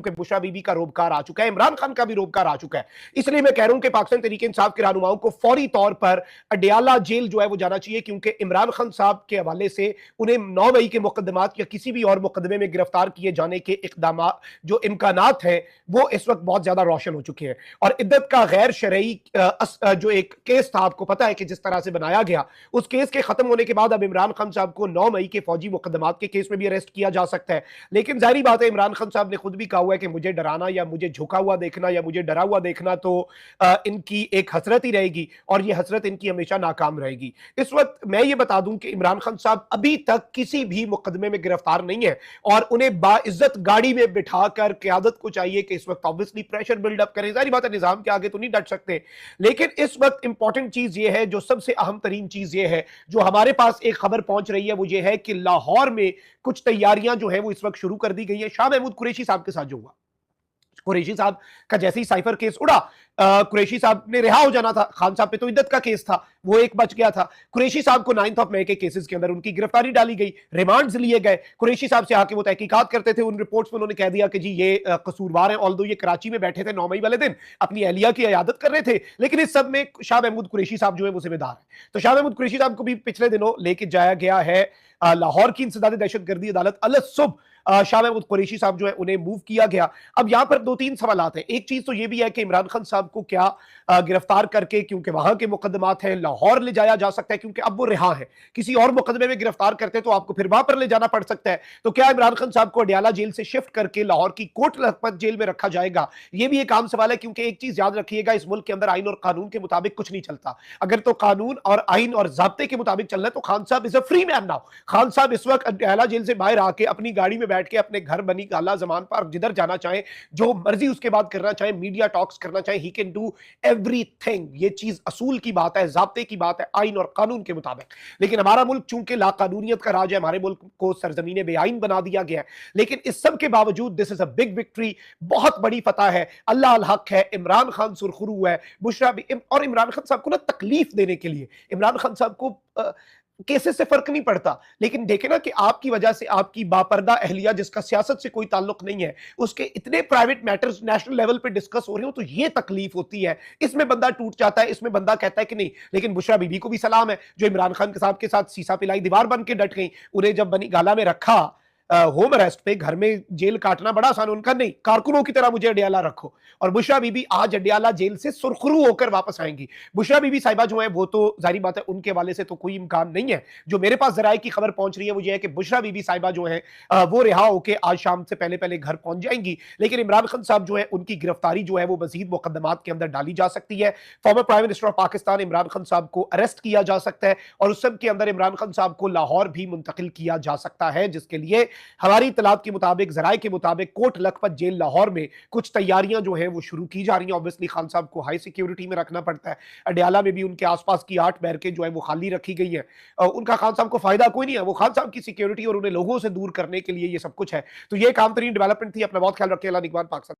कि बुशरा बीबी का रोबकार आ चुका है, इमरान खान का भी रोबकार आ चुका है। इसलिए मैं कह रहा हूं कि पाकिस्तान तहरीक इंसाफ के रहनुमाओं को फौरी तौर पर अडयाला जेल जो है वो जाना चाहिए, क्योंकि इमरान खान साहब के हवाले से उन्हें 9 मई के मुकदमात या किसी भी और मुकदमे में गिरफ्तार किए जाने के इकदाम जो इम्कानात हैं वो इस वक्त बहुत ज्यादा रोशन हो चुके हैं। और इद्दत का गैर शरई जो एक केस था, आपको पता है कि जिस तरह से बनाया गया, उस केस के खत्म होने के बाद अब इमरान खान साहब को 9 मई के फौजी मुकदमात के केस में भी अरेस्ट किया जा सकता है। लेकिन जाहिर बात है, इमरान खान साहब ने खुद भी कहा हुआ है कि मुझे डराना या मुझे झुका हुआ देखना या मुझे डरा हुआ देखना तो इनकी एक हसरत ही रहेगी, और यह हसरत इनकी हमेशा नाकाम रहेगी। इस वक्त मैं ये बता दूं कि इमरान खान साहब अभी तक किसी भी मुकदमे में गिरफ्तार नहीं है, और उन्हें बाइज्जत गाड़ी में बिठाकर क़यादत को चाहिए कि इस वक्त ऑब्वियसली प्रेशर बिल्डअप करें। जाहिर बात है, निजाम के आगे तो नहीं डट सकते, लेकिन इस वक्त इंपॉर्टेंट चीज ये है, जो सबसे अहम तरीन चीज ये है, जो हमारे पास एक खबर पहुंच रही है, वो ये है कि लाहौर में कुछ तैयारियां जो है वो इस वक्त शुरू कर दी गई है। शाह महमूद कुरैशी साहब के साथ जो हुआ, कुरैशी साहब का जैसे ही साइफर केस उड़ा, कुरैशी साहब ने रिहा हो जाना था। खान साहब पे तो इद्दत का केस था, वो एक बच गया था। कुरैशी साहब को 9 मई के केसेस के अंदर उनकी गिरफ्तारी डाली गई, रिमांड्स लिए गए। कुरैशी साहब से आके वो तहकीकात करते थे, उन रिपोर्ट्स में उन्होंने कह दिया कि जी ये कसूरवार हैं, ऑल्दो ये कराची में बैठे थे 9 मई वाले दिन, अपनी अहलिया की इयादत कर रहे थे, लेकिन इस सब में शाह महमूद कुरैशी साहब जो है वो जिम्मेदार है। तो शाह महमूद कुरैशी साहब को भी पिछले दिनों लेके जाया गया है लाहौर की इंसदाद दहशतगर्दी अदालत अलसुब। शाह महमूद कुरैशी साहब जो है उन्हें मूव किया गया। अब यहां पर 2-3 सवाल हैं। एक चीज तो यह भी है कि इमरान खान साहब को क्या गिरफ्तार करके, क्योंकि वहां के मुकदमात हैं, लाहौर ले जाया जा सकता है, क्योंकि अब वो रिहा है। किसी और मुकदमे में गिरफ्तार करते तो आपको फिर वहां पर ले जाना पड़ सकता है। तो क्या इमरान खान साहब को अडयाला जेल से शिफ्ट करके लाहौर की कोट लखपत जेल में रखा जाएगा? यह भी एक आम सवाल है, क्योंकि एक चीज याद रखिएगा, इस मुल्क के अंदर आइन और कानून के मुताबिक कुछ नहीं चलता। अगर तो कानून और आइन और ज़ाब्ते के मुताबिक चल रहा है तो खान साहब is a free man now. Khan साहब इस वक्त अडयाला जेल से बाहर आके अपनी गाड़ी में बैठ के अपने घर बनी काला जमान पर जिधर जाना चाहे, जो मर्जी उसके बाद करना चाहे, मीडिया टॉक्स करना चाहे, ही कैन डू एवरीथिंग। ये चीज असूल की बात है, ज़ाब्ते की बात है, आइन और कानून के मुताबिक। लेकिन हमारा मुल्क चूंकि लाकानूनियत का राज है, हमारे मुल्क को सरजमीन बेआइन बना दिया गया है। लेकिन इस सब के बावजूद this is a big victory, बहुत बड़ी फतह है। अल्लाह अल हक है, इमरान खान सुरखरू है, बुशरा भी। और इमरान खान साहब को ना तकलीफ देने के लिए, इमरान खान साहब को केसेस से फर्क नहीं पड़ता, लेकिन देखे ना कि आपकी वजह से आपकी बापर्दा अहलिया, जिसका सियासत से कोई ताल्लुक नहीं है, उसके इतने प्राइवेट मैटर्स नेशनल लेवल पे डिस्कस हो रहे हो, तो ये तकलीफ होती है। इसमें बंदा टूट जाता है, इसमें बंदा कहता है कि नहीं। लेकिन बुशरा बीबी को भी सलाम है, जो इमरान खान साहब के साथ सीसा पिलाई दीवार बन के डट गई। उन्हें जब बनी गाला में रखा, होम अरेस्ट पे, घर में जेल काटना बड़ा आसान, उनका नहीं, कारकुनों की तरह मुझे अडयाला रखो। और बुशरा बीबी आज अडयाला जेल से सुरखरू होकर वापस आएंगी। बुशरा बीबी साहिबा जो है वो तो जाहिर बात है उनके वाले से तो कोई इम्कान नहीं है। जो मेरे पास जराए की खबर पहुंच रही है वो ये है कि बुशरा बीबी साहिबा जो है वो रिहा होकर आज शाम से पहले पहले घर पहुंच जाएंगी। लेकिन इमरान खान साहब जो है उनकी गिरफ्तारी जो है वो मजीद मुकदमात के अंदर डाली जा सकती है। Former prime minister of Pakistan Imran Khan साहब को अरेस्ट किया जा सकता है, और उस सब के अंदर इमरान खान साहब को लाहौर भी मुंतकिल किया जा सकता है, जिसके लिए हमारी इत्तलात के मुताबिक, जराए के मुताबिक, कोट लखपत जेल लाहौर में कुछ तैयारियां जो है वो शुरू की जा रही हैं। ऑब्वियसली खान साहब को हाई सिक्योरिटी में रखना पड़ता है। अडयाला में भी उनके आसपास की 8 बैरकें जो है वो खाली रखी गई है। उनका खान साहब को फायदा कोई नहीं है, वो खान साहब की सिक्योरिटी और उन्हें लोगों से दूर करने के लिए ये सब कुछ है। तो ये एक आम तरीन डेवलपमेंट थी। अपना बहुत ख्याल रखें। अल्लाह निगहबान पाकिस्तान।